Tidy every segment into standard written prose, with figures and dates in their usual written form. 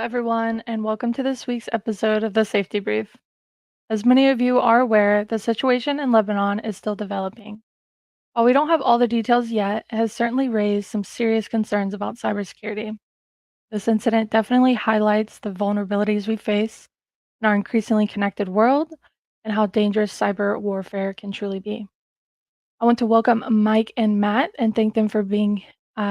everyone, and welcome to this week's episode of the Safety Brief. As many of you are aware, the situation in Lebanon is still developing. While we don't have all the details yet, it has certainly raised some serious concerns about cybersecurity. This incident definitely highlights the vulnerabilities we face in our increasingly connected world and how dangerous cyber warfare can truly be. I want to welcome Mike and Matt and thank them for being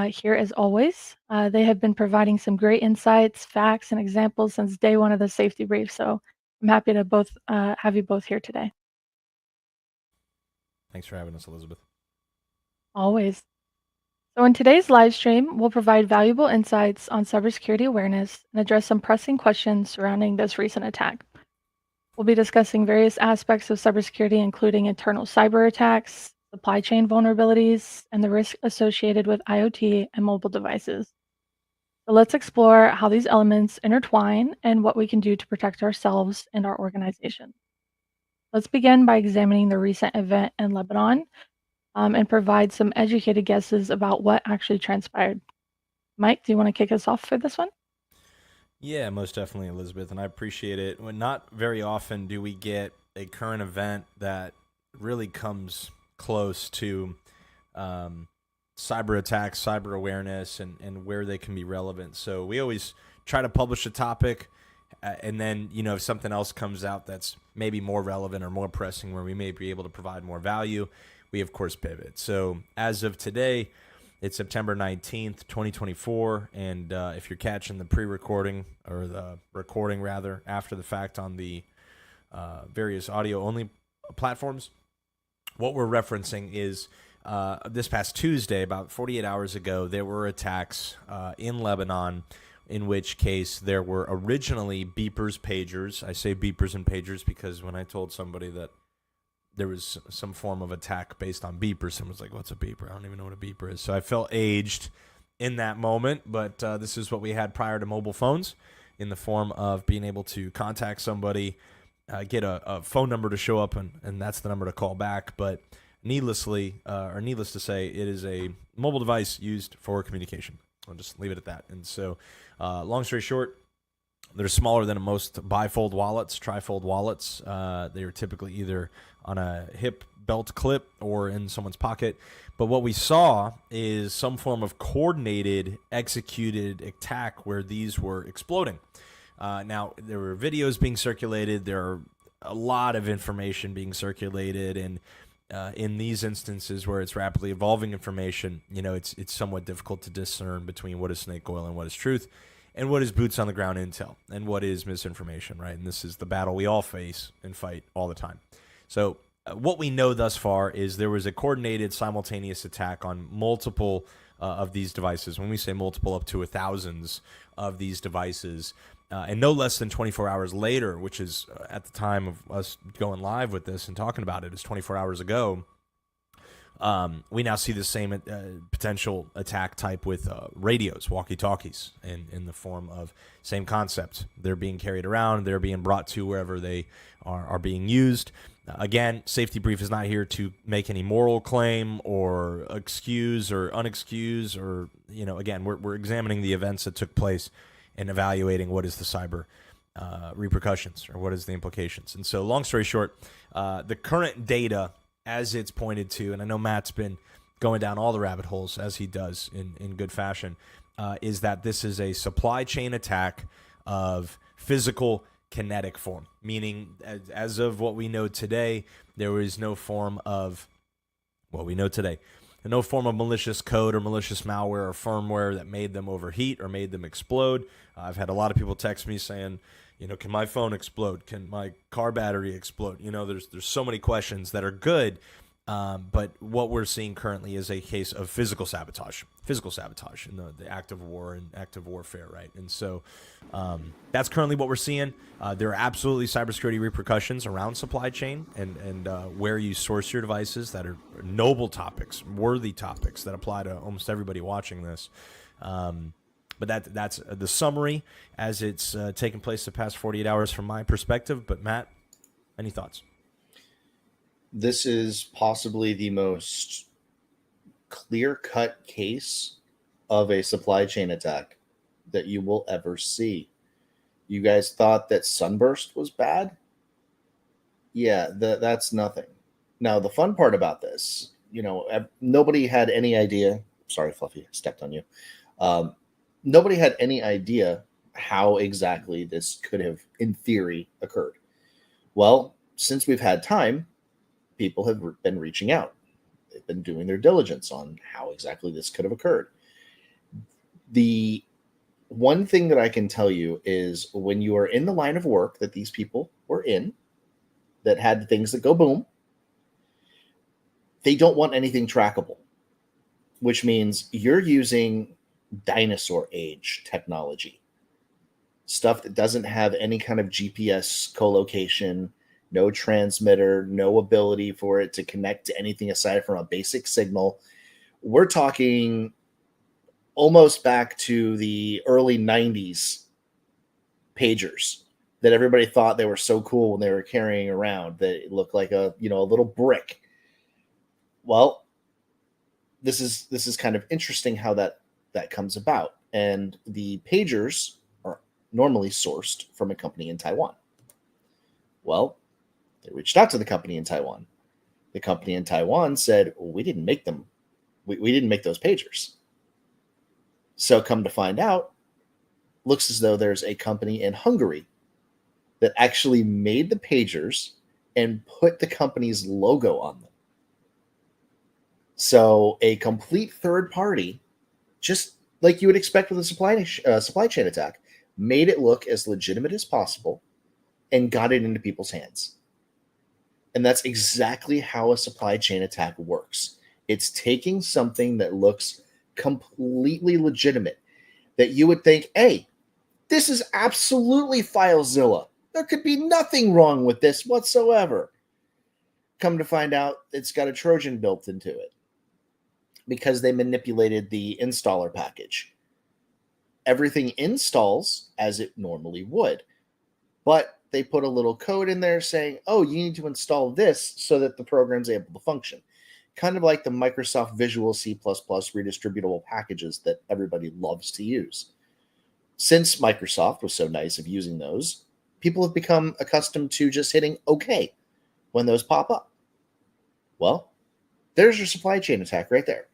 here as always. They have been providing some great insights, facts, and examples since day one of the safety brief. So I'm happy to both have you both here today. Thanks for having us, Elizabeth. Always. So in today's live stream, we'll provide valuable insights on cybersecurity awareness and address some pressing questions surrounding this recent attack. We'll be discussing various aspects of cybersecurity, including internal cyber attacks, supply chain vulnerabilities, and the risk associated with IoT and mobile devices. So let's explore how these elements intertwine and what we can do to protect ourselves and our organization. Let's begin by examining the recent event in Lebanon and provide some educated guesses about what actually transpired. Mike, do you want to kick us off for this one? Yeah, most definitely, Elizabeth, and I appreciate it. When not very often do we get a current event that really comes close to um, cyber attacks, cyber awareness, and where they can be relevant. So we always try to publish a topic, and then if something else comes out that's maybe more relevant or more pressing, where we may be able to provide more value, we of course pivot. So as of today, it's September 19th, 2024, and if you're catching the pre-recording or the recording rather after the fact on the various audio-only platforms, what we're referencing is this past Tuesday, about 48 hours ago, there were attacks in Lebanon, in which case there were originally beepers, pagers. I say beepers and pagers because when I told somebody that there was some form of attack based on beepers, someone's like, what's a beeper? I don't even know what a beeper is. So I felt aged in that moment, but this is what we had prior to mobile phones, in the form of being able to contact somebody, get a phone number to show up, and that's the number to call back. But needless to say, it is a mobile device used for communication. I'll just leave it at that. And so, long story short, they're smaller than most bifold wallets, trifold wallets. They are typically either on a hip belt clip or in someone's pocket. But what we saw is some form of coordinated, executed attack where these were exploding. Now, there were videos being circulated. There are a lot of information being circulated. And in these instances where it's rapidly evolving information, it's somewhat difficult to discern between what is snake oil and what is truth, and what is boots on the ground intel, and what is misinformation, right? And this is the battle we all face and fight all the time. So what we know thus far is there was a coordinated, simultaneous attack on multiple of these devices. When we say multiple, up to thousands of these devices. And no less than 24 hours later, which is at the time of us going live with this and talking about it, is 24 hours ago, we now see the same potential attack type with radios, walkie-talkies, in the form of same concept. They're being carried around. They're being brought to wherever they are being used. Again, Safety Brief is not here to make any moral claim or excuse or unexcuse or, again, we're examining the events that took place and evaluating what is the cyber repercussions or what is the implications. And so, long story short, the current data, as it's pointed to, and I know Matt's been going down all the rabbit holes as he does in good fashion, is that this is a supply chain attack of physical kinetic form, meaning as of what we know today, there is no form of what we know today. No form of malicious code or malicious malware or firmware that made them overheat or made them explode. I've had a lot of people text me saying, can my phone explode? Can my car battery explode? There's so many questions that are good, but what we're seeing currently is a case of physical sabotage in the act of war and active warfare, right? And so that's currently what we're seeing. There are absolutely cybersecurity repercussions around supply chain and where you source your devices that are noble topics, worthy topics that apply to almost everybody watching this. But that's the summary as it's taken place the past 48 hours from my perspective. But Matt, any thoughts? This is possibly the most clear-cut case of a supply chain attack that you will ever see. You guys thought that Sunburst was bad? Yeah, that's nothing. Now, the fun part about this, nobody had any idea. Sorry, Fluffy, I stepped on you. Um, Nobody had any idea how exactly this could have, in theory, occurred. Well, since we've had time, people have been reaching out. They've been doing their diligence on how exactly this could have occurred. The one thing that I can tell you is when you are in the line of work that these people were in, that had things that go boom, they don't want anything trackable, which means you're using dinosaur age technology, stuff that doesn't have any kind of GPS co-location, no transmitter, no ability for it to connect to anything aside from a basic signal. We're talking almost back to the early 90s pagers that everybody thought they were so cool when they were carrying around that it looked like a little brick. Well, this is kind of interesting how that comes about. And the pagers are normally sourced from a company in Taiwan. Well, they reached out to the company in Taiwan. The company in Taiwan said, well, we didn't make them. We didn't make those pagers. So come to find out, looks as though there's a company in Hungary that actually made the pagers and put the company's logo on them. So a complete third party, just like you would expect with a supply chain attack, made it look as legitimate as possible and got it into people's hands. And that's exactly how a supply chain attack works. It's taking something that looks completely legitimate, that you would think, hey, this is absolutely FileZilla. There could be nothing wrong with this whatsoever. Come to find out, it's got a Trojan built into it because they manipulated the installer package. Everything installs as it normally would, but they put a little code in there saying, oh, you need to install this so that the program's able to function. Kind of like the Microsoft Visual C++ redistributable packages that everybody loves to use. Since Microsoft was so nice of using those, people have become accustomed to just hitting OK when those pop up. Well, there's your supply chain attack right there.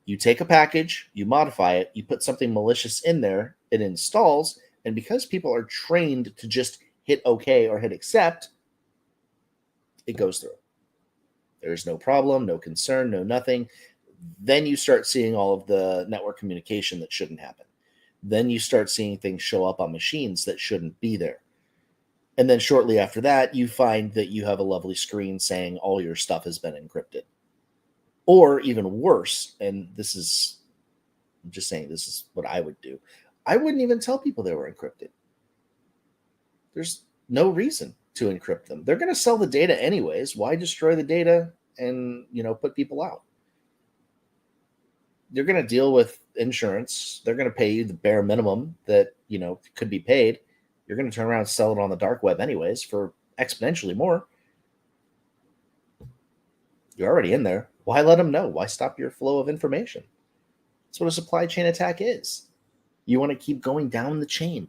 You take a package, you modify it, you put something malicious in there, it installs, and because people are trained to just hit OK or hit accept, it goes through. There's no problem, no concern, no nothing. Then you start seeing all of the network communication that shouldn't happen. Then you start seeing things show up on machines that shouldn't be there. And then shortly after that, you find that you have a lovely screen saying all your stuff has been encrypted. Or even worse, and I'm just saying this is what I would do. I wouldn't even tell people they were encrypted. There's no reason to encrypt them. They're going to sell the data anyways. Why destroy the data and, put people out? You're going to deal with insurance. They're going to pay you the bare minimum that, could be paid. You're going to turn around and sell it on the dark web anyways for exponentially more. You're already in there. Why let them know? Why stop your flow of information? That's what a supply chain attack is. You want to keep going down the chain.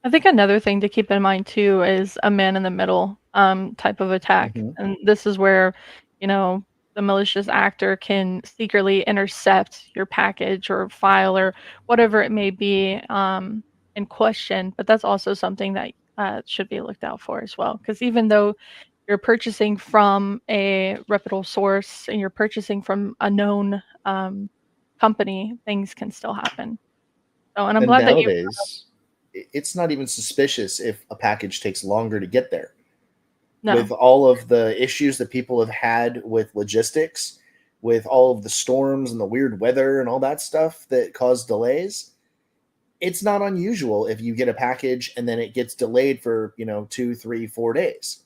I think another thing to keep in mind too is a man in the middle type of attack. Mm-hmm. And this is where, you know, the malicious actor can secretly intercept your package or file or whatever it may be in question. But that's also something that should be looked out for as well. Because even though you're purchasing from a reputable source and you're purchasing from a known company, things can still happen. So, and I'm And glad that you. nowadays, it's not even suspicious if a package takes longer to get there. No. With all of the issues that people have had with logistics, with all of the storms and the weird weather and all that stuff that caused delays, it's not unusual if you get a package and then it gets delayed for 2, 3, 4 days.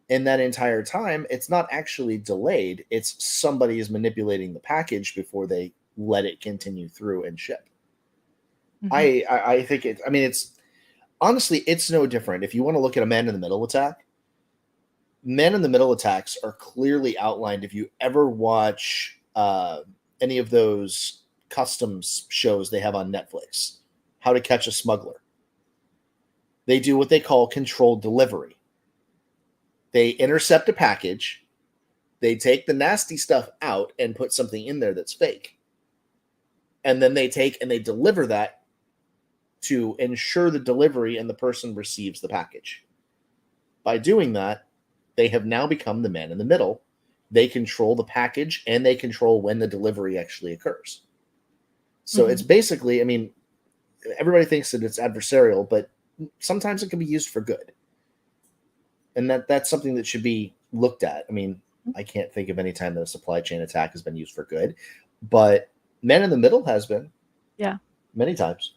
In that entire time, it's not actually delayed. It's somebody is manipulating the package before they let it continue through and ship. Mhm. I think it. I mean, it's honestly, it's no different. If you want to look at a man in the middle attack, men in the middle attacks are clearly outlined. If you ever watch any of those customs shows they have on Netflix, how to catch a smuggler. They do what they call controlled delivery. They intercept a package, they take the nasty stuff out and put something in there that's fake. And then they take and they deliver that to ensure the delivery and the person receives the package. By doing that, they have now become the man in the middle. They control the package and they control when the delivery actually occurs. So it's basically, I mean, everybody thinks that it's adversarial, but sometimes it can be used for good. And that's something that should be looked at. I mean, I can't think of any time that a supply chain attack has been used for good, but man in the middle has been. Yeah. Many times.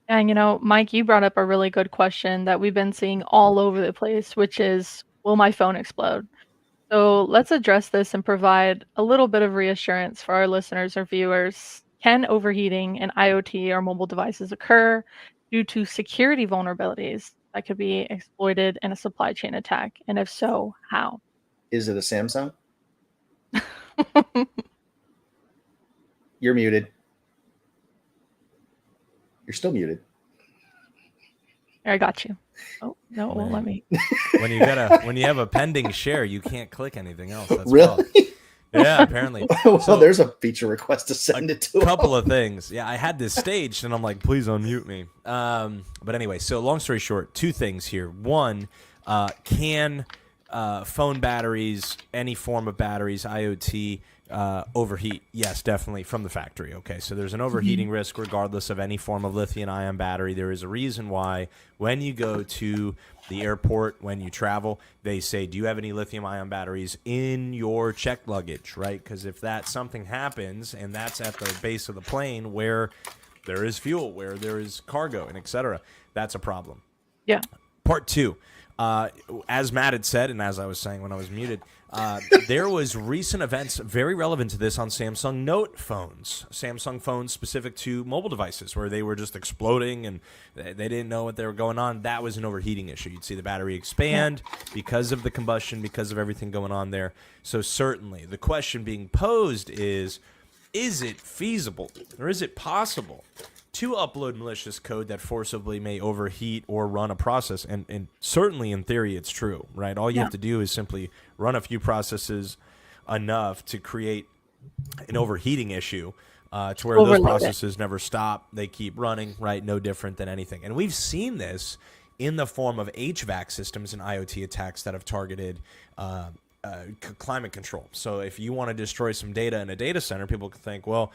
And, Mike, you brought up a really good question that we've been seeing all over the place, which is, will my phone explode? So let's address this and provide a little bit of reassurance for our listeners or viewers. Can overheating in IoT or mobile devices occur due to security vulnerabilities that could be exploited in a supply chain attack? And if so, how? Is it a Samsung? You're muted. You're still muted. I got you. Oh, no, it won't let me. When you have a pending share, you can't click anything else. That's really? Yeah, apparently. Well, So, there's a feature request to send it to a couple of things. Yeah, I had this staged, and I'm like, please unmute me. But anyway, so long story short, two things here. One, can phone batteries, any form of batteries, IoT, overheat? Yes, definitely from the factory. Okay, so there's an overheating risk regardless of any form of lithium-ion battery. There is a reason why when you go to the airport, when you travel, they say, do you have any lithium-ion batteries in your checked luggage, right? Because if something happens and that's at the base of the plane where there is fuel, where there is cargo, and et cetera, that's a problem. Yeah. Part two, as Matt had said, and as I was saying when I was muted, there was recent events very relevant to this on Samsung Note phones, Samsung phones specific to mobile devices, where they were just exploding and they didn't know what they were going on. That was an overheating issue. You'd see the battery expand because of the combustion, because of everything going on there. So certainly the question being posed is it feasible or is it possible to upload malicious code that forcibly may overheat or run a process? And certainly in theory it's true, right? All you have to do is simply run a few processes enough to create an overheating issue to where those processes never stop. They keep running, right? No different than anything. And we've seen this in the form of HVAC systems and IoT attacks that have targeted climate control. So if you want to destroy some data in a data center, people can think, well,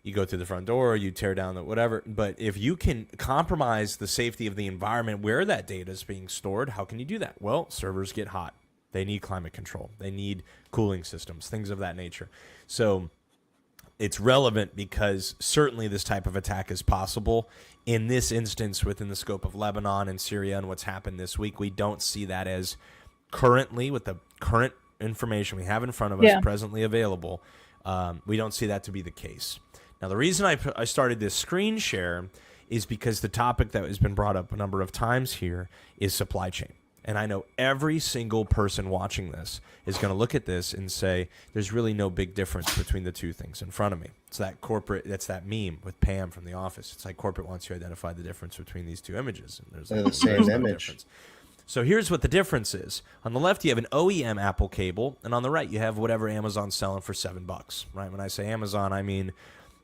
you go through the front door, you tear down the whatever. But if you can compromise the safety of the environment where that data is being stored, how can you do that? Well, servers get hot. They need climate control. They need cooling systems, things of that nature. So it's relevant because certainly this type of attack is possible. In this instance, within the scope of Lebanon and Syria and what's happened this week, we don't see that as currently, with the current information we have in front of us presently available, we don't see that to be the case. Now, the reason I started this screen share is because the topic that has been brought up a number of times here is supply chain. And I know every single person watching this is going to look at this and say, there's really no big difference between the two things in front of me. It's that that's that meme with Pam from The Office. It's like corporate wants you to identify the difference between these two images. And there's the same image. Difference. So here's what the difference is. On the left, you have an OEM Apple cable, and on the right, you have whatever Amazon's selling for $7, right? When I say Amazon, I mean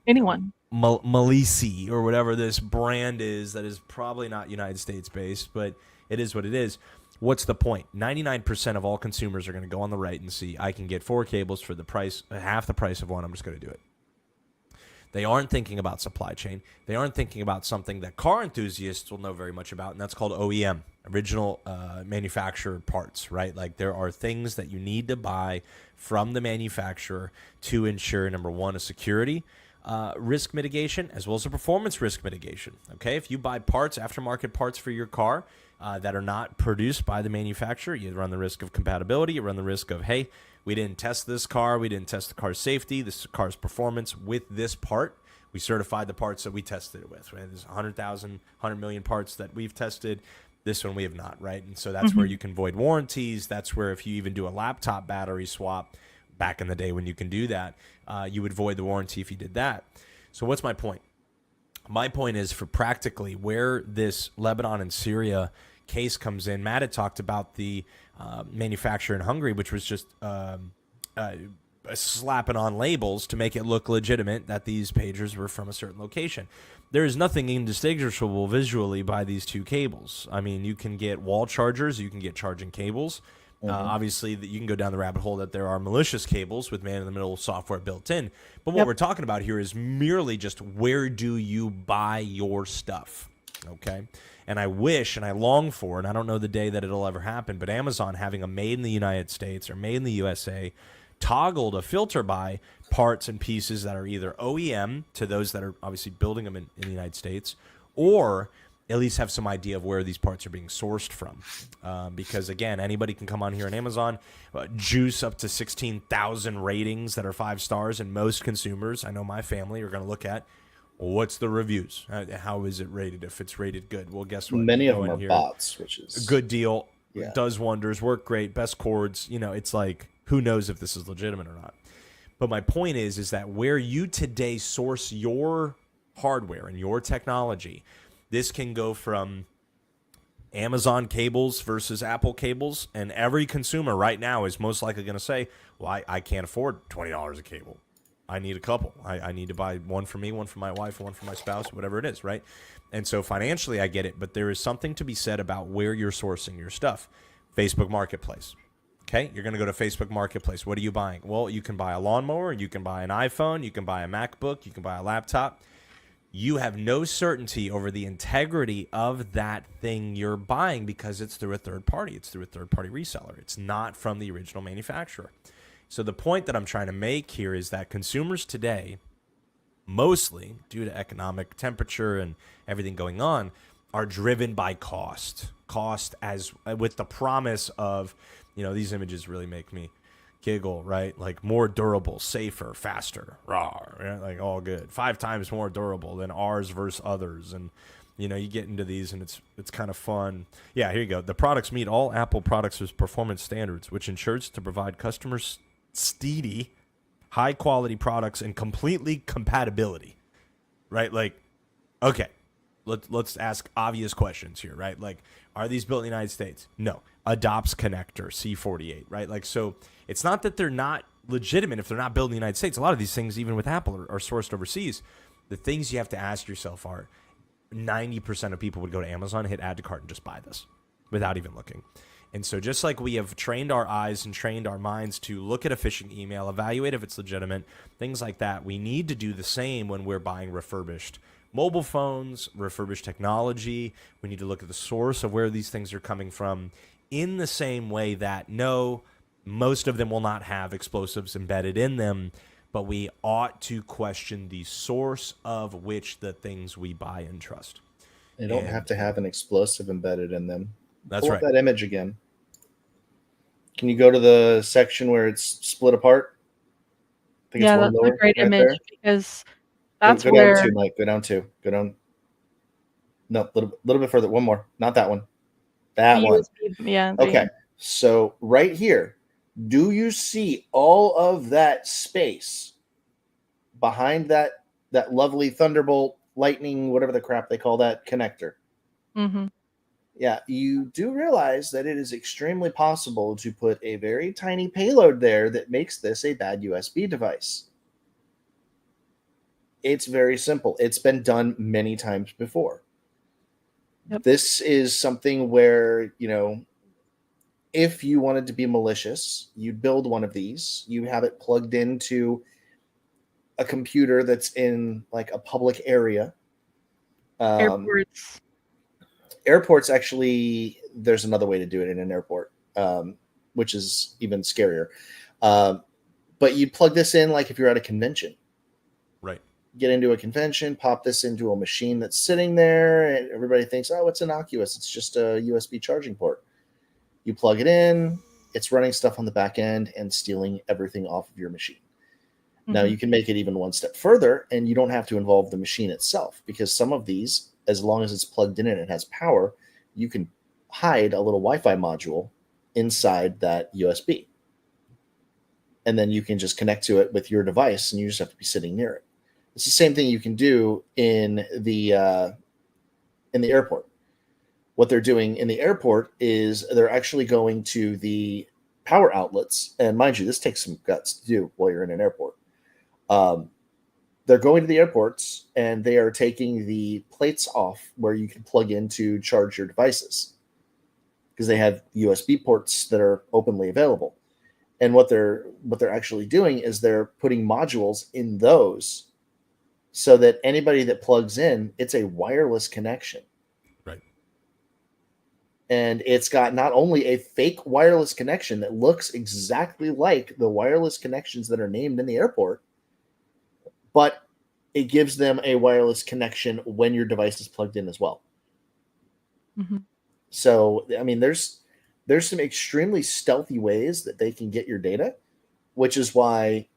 anyone. Malisi or whatever this brand is that is probably not United States based, but it is what it is. What's the point? 99% of all consumers are going to go on the right and see, I can get 4 cables for the price, half the price of one. I'm just going to do it. They aren't thinking about supply chain. They aren't thinking about something that car enthusiasts will know very much about, and that's called OEM, original manufacturer parts, right? Like there are things that you need to buy from the manufacturer to ensure, number one, a security risk mitigation as well as a performance risk mitigation. Okay, if you buy parts, aftermarket parts for your car that are not produced by the manufacturer, you run the risk of compatibility. You run the risk of, hey, we didn't test this car. We didn't test the car's safety, this car's performance with this part. We certified the parts that we tested it with. Right? There's 100 million parts that we've tested. This one we have not, right? And so that's where you can void warranties. That's where if you even do a laptop battery swap, back in the day when you can do that, you would void the warranty if you did that. So what's my point? My point is, for practically where this Lebanon and Syria case comes in, Matt had talked about the manufacturer in Hungary, which was just uh, slapping on labels to make it look legitimate that these pagers were from a certain location. There is nothing indistinguishable visually by these two cables. I mean, you can get wall chargers, you can get charging cables. Obviously, that you can go down the rabbit hole that there are malicious cables with man-in-the-middle software built in. But what we're talking about here is merely just where do you buy your stuff, okay? And I wish and I long for, and I don't know the day that it'll ever happen, but Amazon having a made in the United States or made in the USA toggled a filter by parts and pieces that are either OEM to those that are obviously building them in the United States, or at least have some idea of where these parts are being sourced from. Because, again, anybody can come on here on Amazon, juice up to 16,000 ratings that are 5 stars, and most consumers, I know my family, are going to look at, well, what's the reviews? How is it rated? If it's rated good, well, guess what? Many You of go them in are here, bots, which is a good deal, Yeah. does wonders, work great, best cords. You know, it's like, who knows if this is legitimate or not? But my point is that where you today source your hardware and your technology, this can go from Amazon cables versus Apple cables, and every consumer right now is most likely going to say, well, I can't afford $20 a cable. I need a couple. I need to buy one for me, one for my wife, one for my spouse, whatever it is, right? And so financially, I get it, but there is something to be said about where you're sourcing your stuff. Facebook Marketplace. Okay, you're going to go to Facebook Marketplace. What are you buying? Well, you can buy a lawnmower, you can buy an iPhone, you can buy a MacBook, you can buy a laptop. You have no certainty over the integrity of that thing you're buying because it's through a third party. It's through a third party reseller. It's not from the original manufacturer. So the point that I'm trying to make here is that consumers today, mostly due to economic temperature and everything going on, are driven by cost. Cost as with the promise of, these images really make me giggle, right? Like more durable, safer, faster, raw, like all good. 5 times more durable than ours versus others. And you get into these and it's kind of fun. Yeah, here you go. The products meet all Apple products' performance standards, which ensures to provide customers steady, high quality products and completely compatibility. Right? Like, okay. Let's ask obvious questions here, right? Like, are these built in the United States? No. Adopts connector, C48, right? Like, so it's not that they're not legitimate if they're not built in the United States. A lot of these things, even with Apple, are sourced overseas. The things you have to ask yourself are 90% of people would go to Amazon, hit add to cart, and just buy this without even looking. And so just like we have trained our eyes and trained our minds to look at a phishing email, evaluate if it's legitimate, things like that, we need to do the same when we're buying refurbished mobile phones, refurbished technology. We need to look at the source of where these things are coming from in the same way that, no, most of them will not have explosives embedded in them, but we ought to question the source of which the things we buy and trust. They don't have to have an explosive embedded in them. That's Pull right. up that image again. Can you go to the section where it's split apart? I think Yeah, it's one that's a lower, great right image there. because Go that's down where 2, Mike. Go down 2. Go down. No, little bit further. One more. Not that one. That the one. USB, yeah, Okay. So right here, do you see all of that space behind that lovely Thunderbolt lightning, whatever the crap they call that connector? Mm-hmm. Yeah, you do realize that it is extremely possible to put a very tiny payload there that makes this a bad USB device. It's very simple. It's been done many times before. Yep. This is something where, if you wanted to be malicious, you'd build one of these, you have it plugged into a computer that's in like a public area. Airports. Airports, actually, there's another way to do it in an airport, which is even scarier. But you'd plug this in like if you're at a convention. Right. Get into a convention, pop this into a machine that's sitting there, and everybody thinks, oh, it's innocuous. It's just a USB charging port. You plug it in, it's running stuff on the back end and stealing everything off of your machine. Mm-hmm. Now, you can make it even one step further, and you don't have to involve the machine itself, because some of these, as long as it's plugged in and it has power, you can hide a little Wi-Fi module inside that USB. And then you can just connect to it with your device, and you just have to be sitting near it. It's the same thing you can do in the airport. What they're doing in the airport is they're actually going to the power outlets, and mind you, this takes some guts to do while you're in an airport. Um, they're going to the airports and they are taking the plates off where you can plug in to charge your devices because they have USB ports that are openly available. And what they're actually doing is they're putting modules in those so that anybody that plugs in, it's a wireless connection. Right. And it's got not only a fake wireless connection that looks exactly like the wireless connections that are named in the airport, but it gives them a wireless connection when your device is plugged in as well. Mhm. So, I mean, there's some extremely stealthy ways that they can get your data, which is why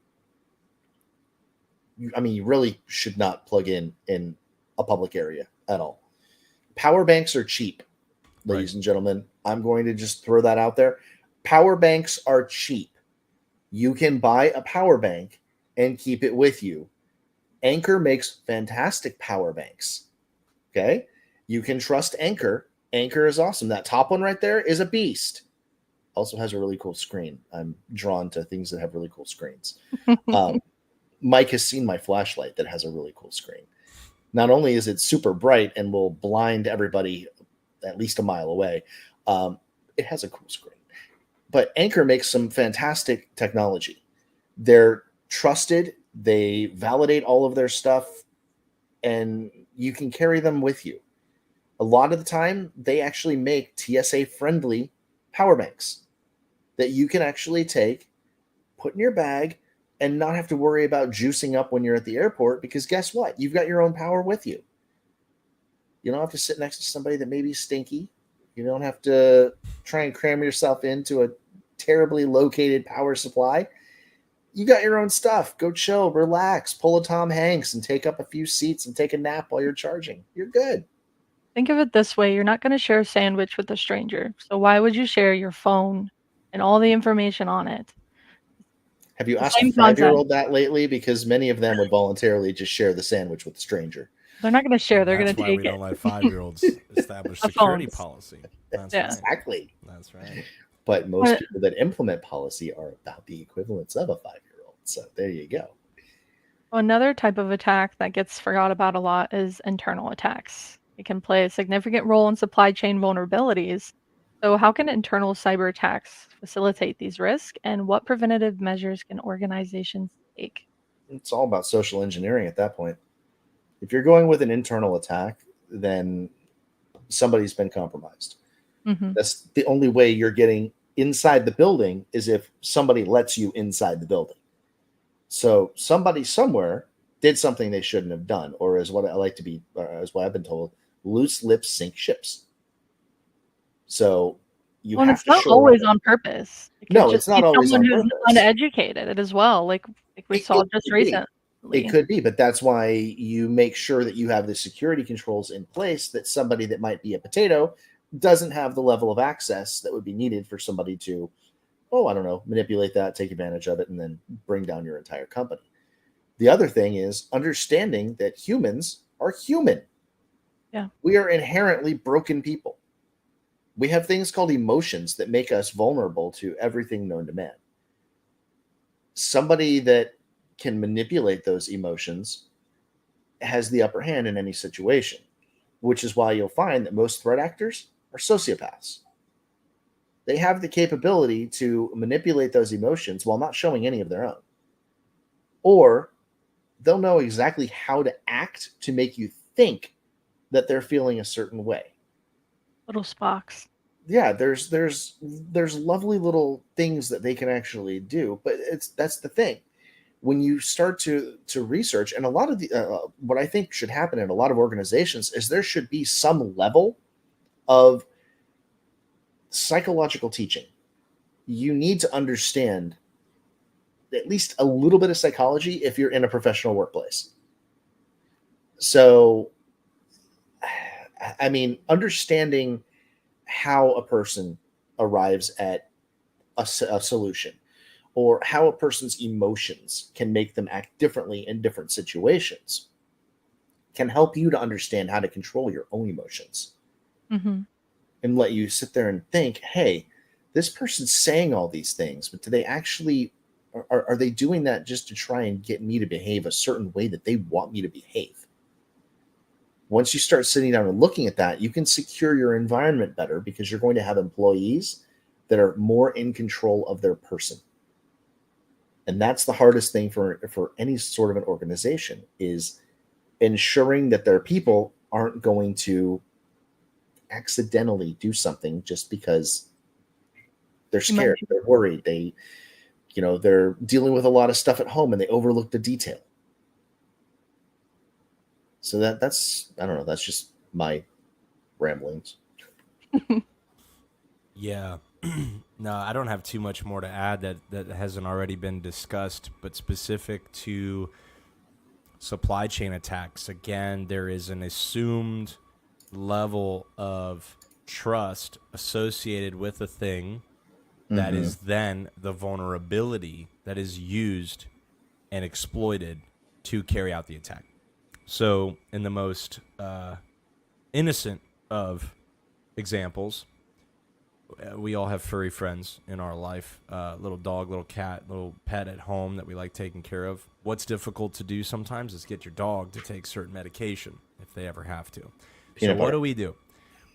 you really should not plug in a public area at all. Power banks are cheap, Right. ladies and gentlemen. I'm going to just throw that out there. Power banks are cheap. You can buy a power bank and keep it with you. Anchor makes fantastic power banks. Okay? You can trust Anchor. Anchor is awesome. That top one right there is a beast. Also has a really cool screen. I'm drawn to things that have really cool screens. Mike has seen my flashlight that has a really cool screen. Not only is it super bright and will blind everybody at least a mile away, it has a cool screen. But Anchor makes some fantastic technology. They're trusted. They validate all of their stuff, and you can carry them with you. A lot of the time, they actually make TSA friendly power banks that you can actually take, put in your bag, and not have to worry about juicing up when you're at the airport because guess what? You've got your own power with you. You don't have to sit next to somebody that may be stinky. You don't have to try and cram yourself into a terribly located power supply. You got your own stuff. Go chill, relax, pull a Tom Hanks and take up a few seats and take a nap while you're charging. You're good. Think of it this way, you're not gonna share a sandwich with a stranger, so why would you share your phone and all the information on it? Have you The asked a same 5 year content. old that lately? Because many of them would voluntarily just share the sandwich with the stranger. They're not gonna share, And they're gonna that's why we take don't it. let 5-year-olds establish The security phones. policy. That's Yeah. right. Exactly. That's right. But most But people that implement policy are about the equivalence of a 5 year old. So there you go. another type of attack that gets forgot about a lot is internal attacks. It can play a significant role in supply chain vulnerabilities. So, how can internal cyber attacks facilitate these risks, and what preventative measures can organizations take? It's all about social engineering at that point. If you're going with an internal attack, then somebody's been compromised. Hmm. That's the only way you're getting inside the building is if somebody lets you inside the building. So somebody somewhere did something they shouldn't have done, or as what I like to be, as what I've been told, loose lips sink ships. So you Well, and have it's to not shore up. always on purpose. It could No, just it's not be always someone on who's purpose. uneducated as well, like we saw It just could be. It recently. could be, but that's why you make sure that you have the security controls in place that somebody that might be a potato doesn't have the level of access that would be needed for somebody to, oh, I don't know, manipulate that, take advantage of it, and then bring down your entire company. The other thing is understanding that humans are human. Yeah. We are inherently broken people. We have things called emotions that make us vulnerable to everything known to man. Somebody that can manipulate those emotions has the upper hand in any situation, which is why you'll find that most threat actors are sociopaths. They have the capability to manipulate those emotions while not showing any of their own. Or they'll know exactly how to act to make you think that they're feeling a certain way. Little Spocks. Yeah, there's lovely little things that they can actually do, but that's the thing. When you start to research, and a lot of the what I think should happen in a lot of organizations is there should be some level of psychological teaching. You need to understand at least a little bit of psychology if you're in a professional workplace. So, I mean, understanding how a person arrives at a solution, or how a person's emotions can make them act differently in different situations can help you to understand how to control your own emotions Mhm. and let you sit there and think, hey, this person's saying all these things, but do they actually are they doing that just to try and get me to behave a certain way that they want me to behave? Once you start sitting down and looking at that, you can secure your environment better because you're going to have employees that are more in control of their person. And that's the hardest thing for any sort of an organization is ensuring that their people aren't going to accidentally do something just because they're scared, Emotion. they're worried, they're dealing with a lot of stuff at home and they overlook the detail. So that's I don't know, that's just my ramblings. Yeah. No, I don't have too much more to add that hasn't already been discussed, but specific to supply chain attacks, again, there is an assumed level of trust associated with a thing that Mm-hmm. is then the vulnerability that is used and exploited to carry out the attack. So, in the most innocent of examples, we all have furry friends in our life, little dog, little cat, little pet at home that we like taking care of. What's difficult to do sometimes is get your dog to take certain medication if they ever have to. So Peanut what butter. do?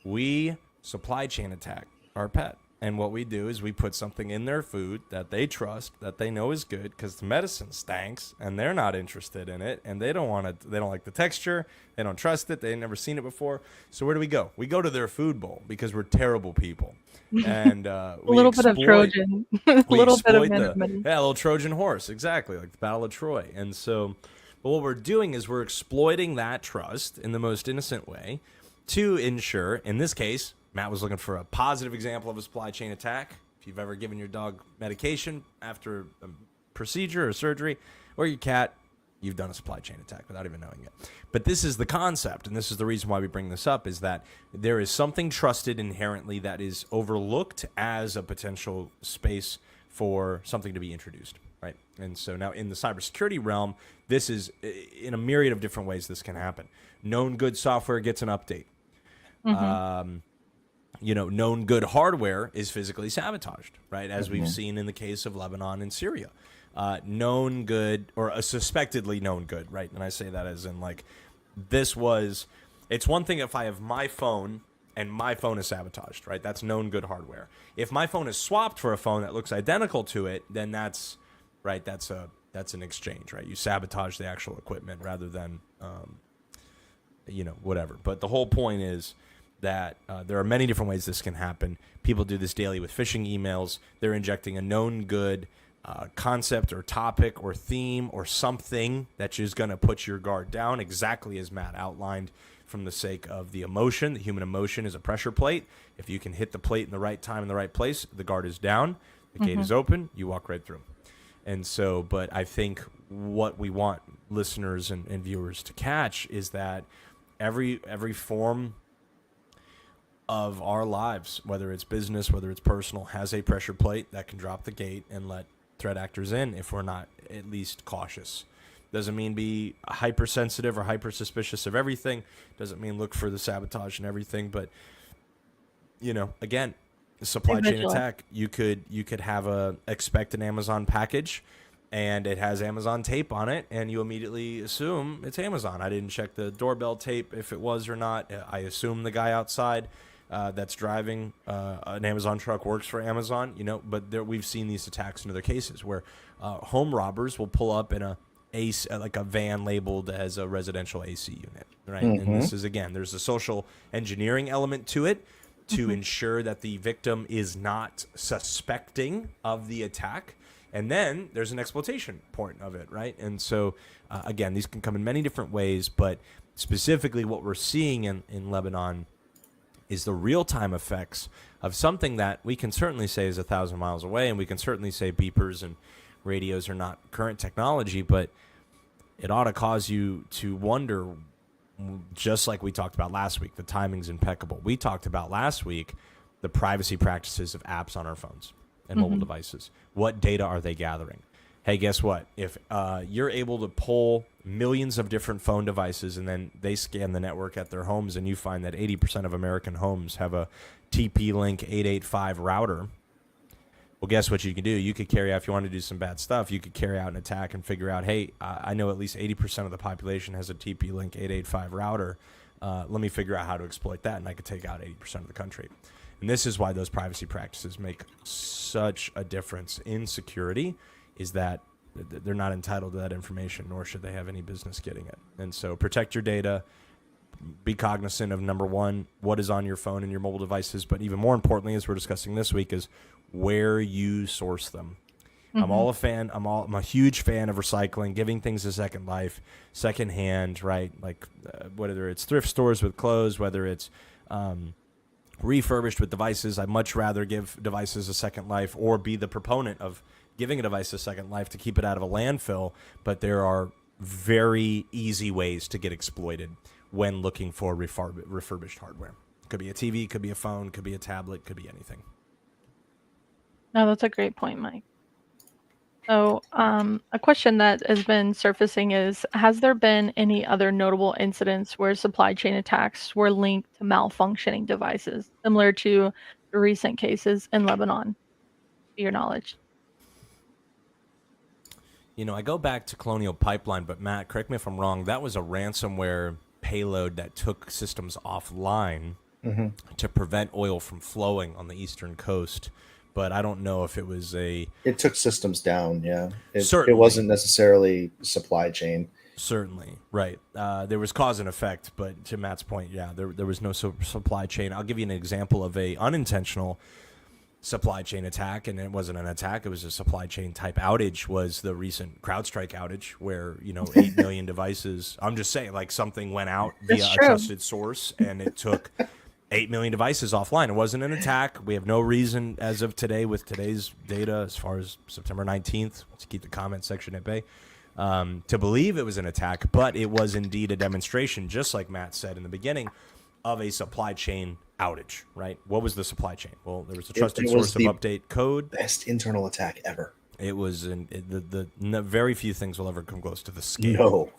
We supply chain attack our pet. And what we do is we put something in their food that they trust, that they know is good, because the medicine stinks and they're not interested in it and they don't want it. They don't like the texture. They don't trust it. They've never seen it before. So where do we go? We go to their food bowl because we're terrible people. And A little bit of Trojan, a we little bit of exploit man of many. a little Trojan horse, exactly, like the Battle of Troy. And so, but what we're doing is we're exploiting that trust in the most innocent way to ensure, in this case, Matt was looking for a positive example of a supply chain attack. If you've ever given your dog medication after a procedure or surgery, or your cat, you've done a supply chain attack without even knowing it. But this is the concept, and this is the reason why we bring this up, is that there is something trusted inherently that is overlooked as a potential space for something to be introduced, right? And so now in the cybersecurity realm, this is in a myriad of different ways this can happen. Known good software gets an update. Mhm. Known good hardware is physically sabotaged, right? As we've Mm-hmm. seen in the case of Lebanon and Syria. Known good or a suspectedly known good, right? And I say that as in like, it's one thing if I have my phone and my phone is sabotaged, right? That's known good hardware. If my phone is swapped for a phone that looks identical to it, then that's an exchange, right? You sabotage the actual equipment rather than, whatever. But the whole point is that there are many different ways this can happen. People do this daily with phishing emails. They're injecting a known good concept or topic or theme or something that is going to put your guard down, exactly as Matt outlined, from the sake of the emotion. The human emotion is a pressure plate. If you can hit the plate in the right time in the right place, the guard is down, the gate is open, you walk right through. And so, but I think what we want listeners and viewers to catch is that every form of our lives, whether it's business, whether it's personal, has a pressure plate that can drop the gate and let threat actors in if we're not at least cautious. Doesn't mean be hypersensitive or hyper suspicious of everything. Doesn't mean look for the sabotage and everything. But again, Be supply chain vigilant. attack. You could expect an Amazon package, and it has Amazon tape on it, and you immediately assume it's Amazon. I didn't check the doorbell tape if it was or not. I assume the guy outside that's driving an Amazon truck works for Amazon, but we've seen these attacks in other cases where home robbers will pull up in like a van labeled as a residential AC unit, right? And Mm-hmm. this is, again, there's a social engineering element to it to Mhm. ensure that the victim is not suspecting of the attack. And then there's an exploitation point of it, right? And so, again, these can come in many different ways, but specifically what we're seeing in Lebanon is the real-time effects of something that we can certainly say is 1,000 miles away, and we can certainly say beepers and radios are not current technology, but it ought to cause you to wonder, just like we talked about last week, the timing's impeccable. We talked about last week the privacy practices of apps on our phones. and mobile devices. What data are they gathering? Hey, guess what? If you're able to pull millions of different phone devices and then they scan the network at their homes and you find that 80% of American homes have a TP-Link 885 router, well, guess what you can do? You could carry out, if you want to do some bad stuff, you could carry out an attack and figure out, hey, I know at least 80% of the population has a TP-Link 885 router. Let me figure out how to exploit that, and I could take out 80% of the country. And this is why those privacy practices make such a difference in security, is that they're not entitled to that information, nor should they have any business getting it. And so protect your data. Be cognizant of, number one, what is on your phone and your mobile devices, but even more importantly, as we're discussing this week, is where you source them. I'm a huge fan of recycling, giving things a second life, secondhand, right? Like whether it's thrift stores with clothes, whether it's refurbished with devices. I'd much rather give devices a second life or be the proponent of giving a device a second life to keep it out of a landfill. But there are very easy ways to get exploited when looking for refurbished hardware. Could be a TV, could be a phone, could be a tablet, could be anything. No, that's a great point, Mike. So, a question that has been surfacing is, has there been any other notable incidents where supply chain attacks were linked to malfunctioning devices, similar to the recent cases in Lebanon, to your knowledge? I go back to Colonial Pipeline, but Matt, correct me if I'm wrong, that was a ransomware payload that took systems offline to prevent oil from flowing on the eastern coast. But I don't know if it was It took systems down, yeah. It Certainly. wasn't necessarily supply chain. Certainly, right. There was cause and effect, but to Matt's point, yeah, there was no supply chain. I'll give you an example of a unintentional supply chain attack, and it wasn't an attack, it was a supply chain type outage, was the recent CrowdStrike outage where, 8 million devices, I'm just saying, like, something went out via a trusted source, and it took 8 million devices offline. It wasn't an attack. We have no reason as of today, with today's data as far as September 19th, to keep the comment section at bay, to believe it was an attack, but it was indeed a demonstration, just like Matt said in the beginning, of a supply chain outage, right? What was the supply chain? Well, there was a trusted source of update code. Best internal attack ever. It was very few things will ever come close to the scale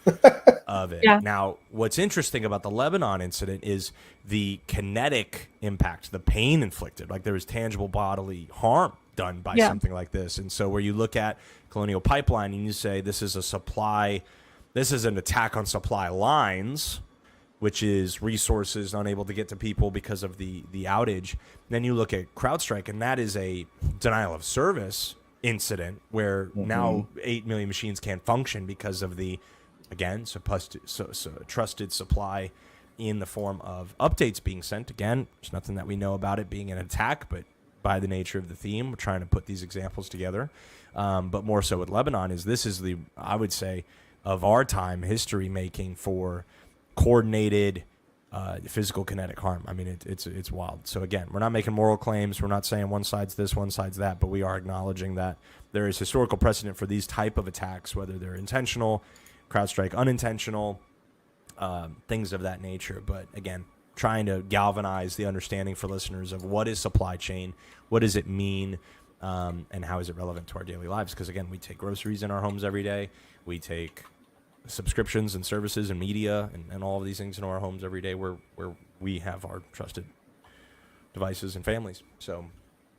of it. Yeah. Now, what's interesting about the Lebanon incident is the kinetic impact, the pain inflicted. Like, there was tangible bodily harm done by something like this. And so where you look at Colonial Pipeline and you say this is an attack on supply lines, which is resources unable to get to people because of the outage. Then you look at CrowdStrike, and that is a denial of service incident where now 8 million machines can't function because of the, again, trusted supply in the form of updates being sent. Again, there's nothing that we know about it being an attack, but by the nature of the theme, we're trying to put these examples together. But more so with Lebanon this is the, I would say, of our time, history making for coordinated physical kinetic harm. I mean, it's wild. So again, we're not making moral claims. We're not saying one side's this, one side's that, but we are acknowledging that there is historical precedent for these type of attacks, whether they're intentional, CrowdStrike unintentional, things of that nature. But again, trying to galvanize the understanding for listeners of what is supply chain, what does it mean, and how is it relevant to our daily lives? Because again, we take groceries in our homes every day. We take subscriptions and services and media and all of these things into our homes every day where we have our trusted devices and families. So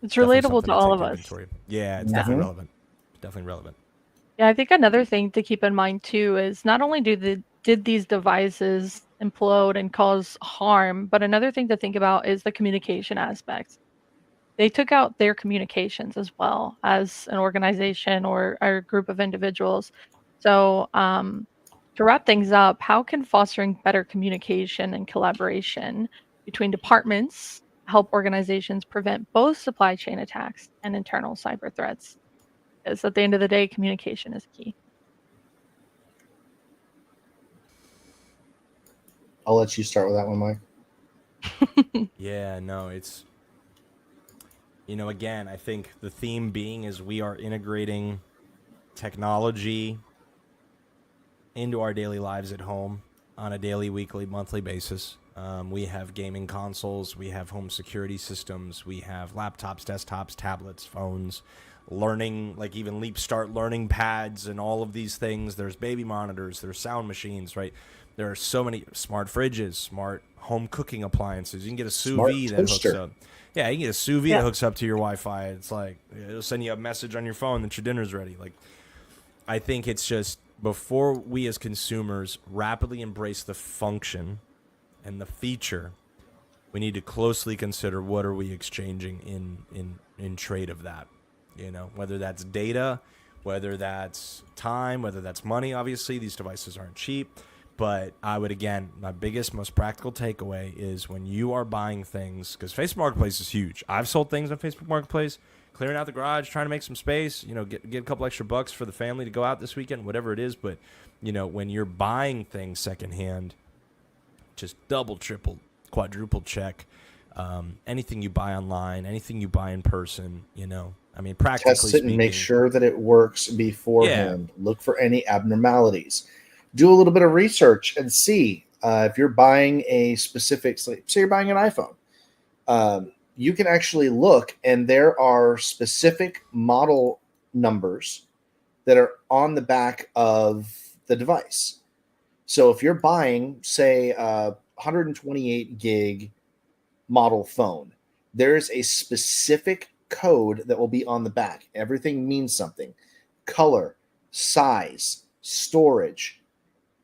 it's relatable to all of us. Yeah, it's definitely relevant. Definitely relevant. Yeah, I think another thing to keep in mind too is not only did these devices implode and cause harm, but another thing to think about is the communication aspects. They took out their communications as well as an organization or a group of individuals. So, to wrap things up, how can fostering better communication and collaboration between departments help organizations prevent both supply chain attacks and internal cyber threats? Because at the end of the day, communication is key. I'll let you start with that one, Mike. Yeah, no, it's, again, I think the theme being is we are integrating technology into our daily lives at home on a daily, weekly, monthly basis. We have gaming consoles. We have home security systems. We have laptops, desktops, tablets, phones, learning, like even Leap Start learning pads and all of these things. There's baby monitors. There's sound machines, right? There are so many smart fridges, smart home cooking appliances. You can get a sous Smart vide that hooks toaster. up. Yeah, you can get a sous vide Yeah. that hooks up to your Wi-Fi. It's like it'll send you a message on your phone that your dinner's ready. Like, I think it's just before we as consumers rapidly embrace the function and the feature, we need to closely consider what are we exchanging in trade of that. You know, whether that's data, whether that's time, whether that's money. Obviously, these devices aren't cheap. But I would, again, my biggest, most practical takeaway is when you are buying things, because Facebook Marketplace is huge. I've sold things on Facebook Marketplace, clearing out the garage, trying to make some space, you know, get a couple extra bucks for the family to go out this weekend, whatever it is. But, you know, when you're buying things secondhand, just double, triple, quadruple check anything you buy online, anything you buy in person, you know. I mean, practically Test it and make speaking, sure that it works yeah, beforehand. Look for any abnormalities. Do a little bit of research and see if you're buying a specific, say you're buying an iPhone. You can actually look, and there are specific model numbers that are on the back of the device. So if you're buying, say, a 128 gig model phone, there's a specific code that will be on the back. Everything means something: color, size, storage.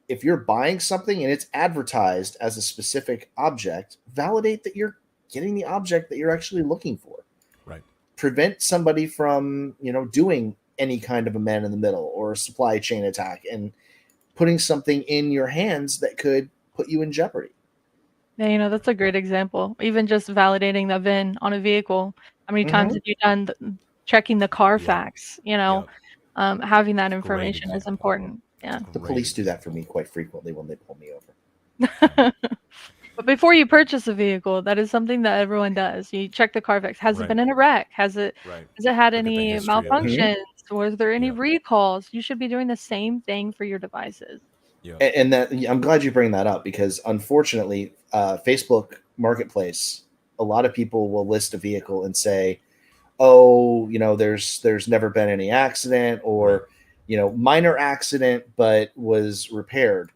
If you're buying something and it's advertised as a specific object, validate that you're getting the object that you're actually looking for. right. Prevent somebody from, doing any kind of a man in the middle or a supply chain attack and putting something in your hands that could put you in jeopardy. Yeah, that's a great example. Even just validating the VIN on a vehicle. How many times Hmm. have you done checking the Yep. Carfax? Yep. Having that Great information is example. important. Yeah. The Great police do that for example. me quite frequently when they pull me over. Yeah. But before you purchase a vehicle, that is something that everyone does. You check the Carfax. Has it Right. been in a wreck? Has it Right. had Look at the any history of it. Mhm. malfunctions? Was there any Yep. recalls? You should be doing the same thing for your devices. Yep. And that, I'm glad you bring that up, because unfortunately, Facebook Marketplace, a lot of people will list a vehicle and say, "Oh, there's never been any accident," Right. or minor accident but was repaired,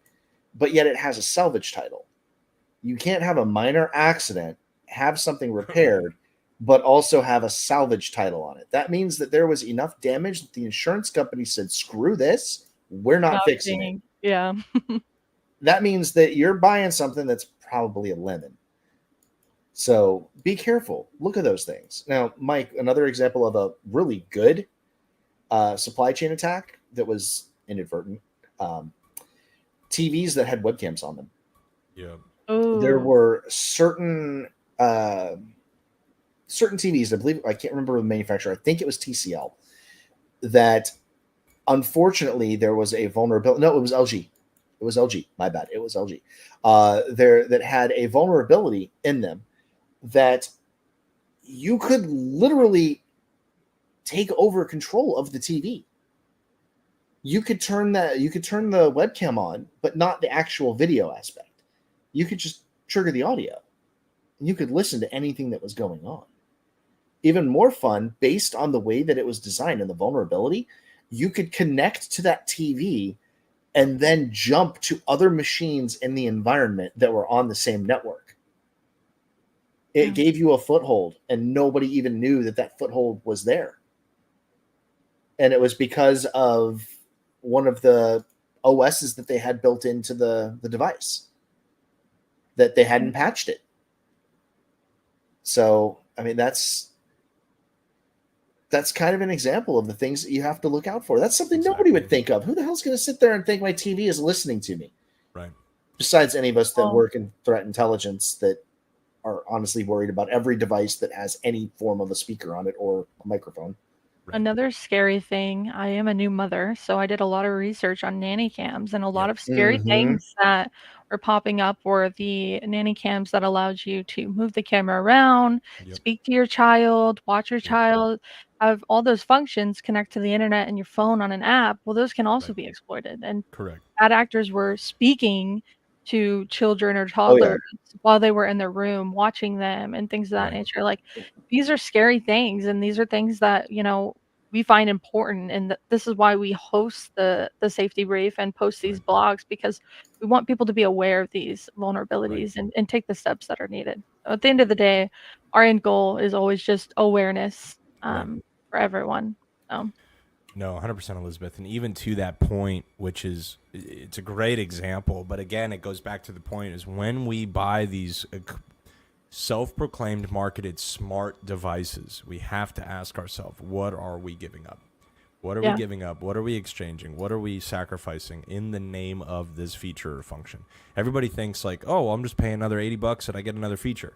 but yet it has a salvage title. You can't have a minor accident, have something Right. repaired, but also have a salvage title on it. That means that there was enough damage that the insurance company said, "Screw this, we're not fixing it." Yeah. That means that you're buying something that's probably a lemon. So be careful. Look at those things. Now, Mike, another example of a really good supply chain attack that was inadvertent: um, TVs that had webcams on them. Yep. There Oh, were uh, certain TVs, I believe, I can't remember the manufacturer, I think it was TCL, that unfortunately there was a vulnerability. No, it was LG. It was LG. My bad. It was LG. There that had a vulnerability in them that you could literally take over control of the TV. You could turn the webcam on, but not the actual video aspect. You could just trigger the audio. You could listen to anything that was going on. Even more fun, based on the way that it was designed and the vulnerability, you could connect to that TV and then jump to other machines in the environment that were on the same network. It yeah. gave you a foothold, and nobody even knew that that foothold was there. And it was because of one of the OSs that they had built into the device, that they hadn't patched it. So, I mean, that's kind of an example of the things that you have to look out for. That's something nobody Exactly. would think of. Who the hell's going to sit there and think my TV is listening to me? Right. Besides any of us that Well, work in threat intelligence, that are honestly worried about every device that has any form of a speaker on it or a microphone. Right. another scary thing, I am a new mother, so I did a lot of research on nanny cams, and a lot Yep. of scary Mm-hmm. things that were popping up were the nanny cams that allowed you to move the camera around, Yep. speak to your child, watch your Yep. child, have all those functions, connect to the internet and your phone on an app. Well, those can also Right. be exploited, and Correct. bad actors were speaking to children or Oh yeah, toddlers while they were in their room watching them and things of that Right. nature. Like, these are scary things, and these are things that, we find important, and this is why we host the safety brief and post these Right. blogs, because we want people to be aware of these Right. vulnerabilities and take the steps that are needed. So at the end of the day, our end goal is always just awareness, Right. for everyone. So No, 100% Elizabeth. And even to that point, which is, it's a great example. But again, it goes back to the point is when we buy these self proclaimed marketed smart devices, we have to ask ourselves, what are we giving up? What are we yeah, giving up? What are we exchanging? What are we sacrificing in the name of this feature or function? Everybody thinks like, oh, I'm just paying another $80 and I get another feature.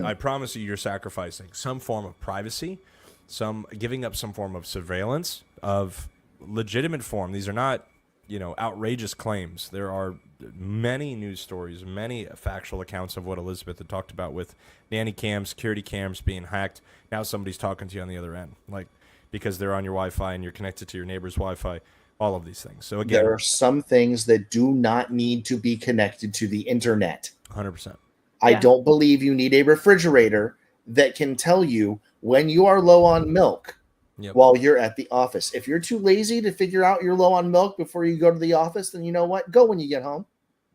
I promise you, you're sacrificing some form of privacy, some giving up some form of surveillance of legitimate form. These are not, outrageous claims. There are many news stories, many factual accounts of what Elizabeth had talked about with nanny cams, security cams being hacked. Now somebody's talking to you on the other end, like because they're on your Wi-Fi and you're connected to your neighbor's Wi-Fi. All of these things. So again, there are some things that do not need to be connected to the internet. 100%. I yeah, don't believe you need a refrigerator that can tell you when you are low on milk Yep. while you're at the office. If you're too lazy to figure out you're low on milk before you go to the office, then you know what? Go when you get home.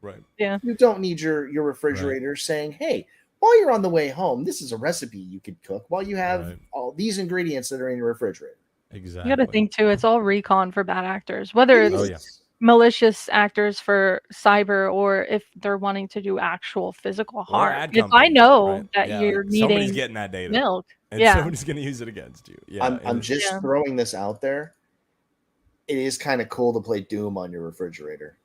Right. yeah. You don't need your Right. refrigerator saying, hey, while you're on the way home, this is a recipe you could cook while you have Right. all these ingredients that are in your refrigerator. You gotta Exactly. think too, it's all recon for bad actors, It whether Oh it's yeah. is. malicious actors for cyber or if they're wanting to do actual physical Or harm. ad If I companies, right? know that Yeah, like you're somebody's needing getting that data milk, and yeah, somebody's going to use it against you. Yeah, I'm and just yeah, throwing this out there. It is kind of cool to play Doom on your refrigerator.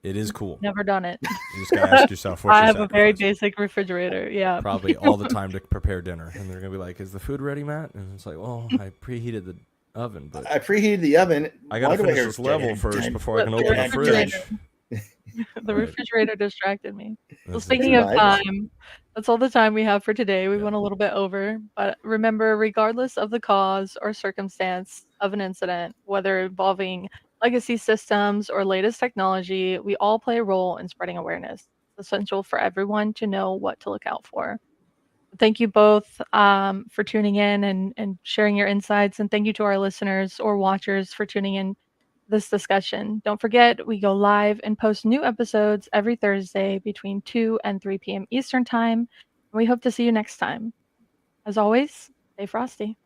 it is cool. never done it. You just got to ask yourself what I you're have a very sacrificing. basic refrigerator, yeah. Probably all the time to prepare dinner, and they're going to be like, "Is the food ready, Matt?" And it's like, "Well, I preheated the oven, but I preheated the oven. I got to Why do I finish hear this level first before I The can the open the refrigerator fridge." the Right. refrigerator distracted me. Well, That's pretty speaking of exactly much? right. time, that's all the time we have for today. We Yep. went a little bit over, but remember, regardless of the cause or circumstance of an incident, whether involving legacy systems or latest technology, we all play a role in spreading awareness. It's essential for everyone to know what to look out for. Thank you both, for tuning in and sharing your insights, and thank you to our listeners or watchers for tuning in this discussion. Don't forget, we go live and post new episodes every Thursday between 2 and 3 p.m. Eastern Time. We hope to see you next time. As always, stay frosty.